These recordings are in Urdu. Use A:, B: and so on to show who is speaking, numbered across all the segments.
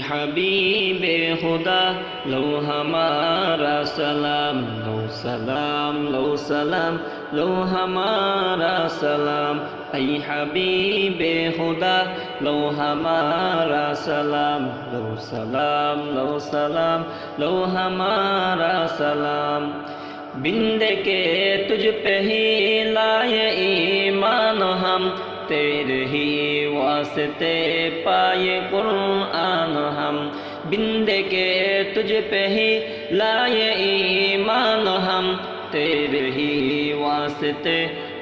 A: حبیب خدا لو ہمارا سلام، لو سلام لو سلام لو ہمارا سلام، اے حبیب خدا لو ہمارا سلام، لو سلام لو سلام لو ہمارا سلام۔ بند کے تجھ پہ ہی لائے ایمان ہم، تیرے ہی واسطے پائے قرآن ہم، بند کے تجھ پہ ہی لائے ایمان ہم، تیرے ہی واسطے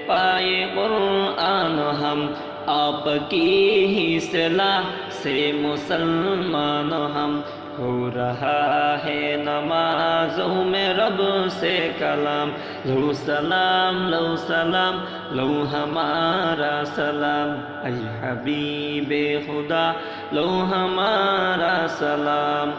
A: پائے قرآن ہم، آپ کی ہی صلاح سے مسلمان ہم، ہو رہا ہے نمازوں میں رب سے کلام، لو سلام لو سلام لو ہمارا سلام، اے حبیب خدا لو ہمارا سلام۔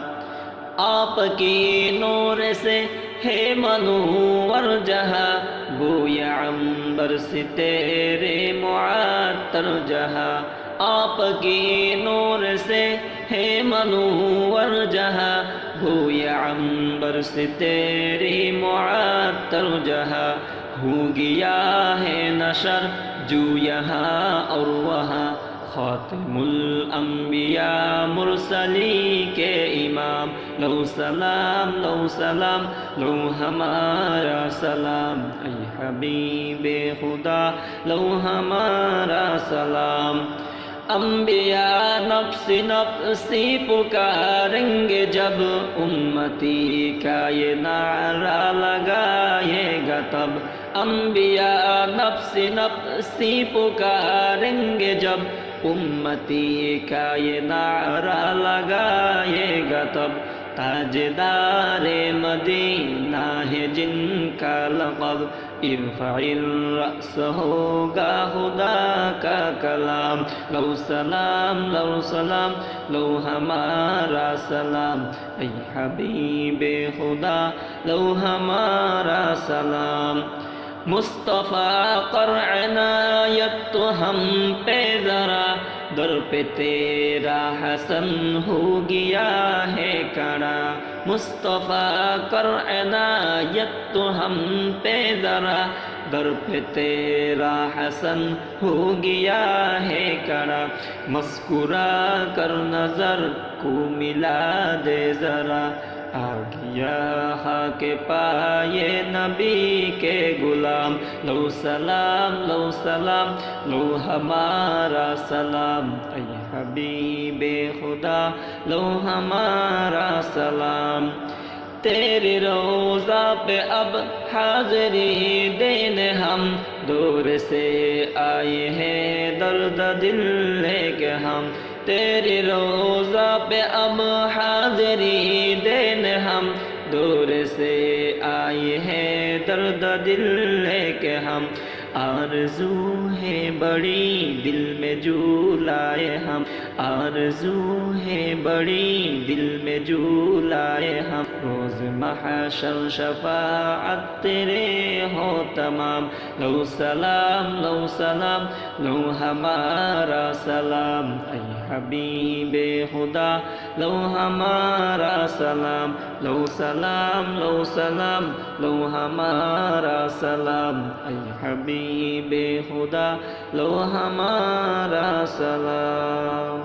A: آپ کی نور سے ہے منور جہاں، گویا عنبر سے تیرے معطر جہاں، آپ کی نور سے ہے منور جہاں، گویا عنبر سے تیری معطر جہاں، ہو گیا ہے نشر جو یہاں اور وہاں، خاتم الانبیاء مرسلی کے امام، لو سلام لو سلام لو ہمارا سلام، اے حبیب خدا لو ہمارا سلام۔ انبیاء نفس نفسی پکاریں گے جب، امتی کا یہ نعرہ لگائے گا تب، انبیاء نفس نفسی پکاریں گے جب، امتی کا یہ نعرہ لگائے گا تب، تاجدار مدینہ ہے جن کا لقب، ارفع الرأس ہوگا خدا کا کلام، لو سلام لو سلام لو ہمارا سلام، اے حبیب خدا لو ہمارا سلام۔ مصطفیٰ قرع عنایت تو ہم پہ ذرا، در پہ تیرا حسن ہو گیا ہے کڑا، مصطفیٰ قرع عنایت تو ہم پہ ذرا، در پہ تیرا حسن ہو گیا ہے کڑا، مسکرا کر نظر کو ملا دے ذرا، آ گیا خاک پائے نبی کے غلام، لو سلام لو سلام لو ہمارا سلام، اے حبیب خدا لو ہمارا سلام۔ تیرے روضہ پہ اب حاضری دینے ہم، دور سے آئے ہیں درد دل لے کے ہم، تیرے روضہ پہ اب حاضری دینے ہم، دور سے آئے ہیں درد دل لے کے ہم، آرزو ہے بڑی دل میں جو لائے ہم، آرزو ہے بڑی دل میں جو لائے ہم، روز محشر شفاعت تیرے ہو تمام، لو سلام لو سلام لو ہمارا سلام، اے حبیب خدا لو ہمارا سلام، لو سلام لو سلام لو ہمارا سلام، اے حبیب خدا لو ہمارا سلام۔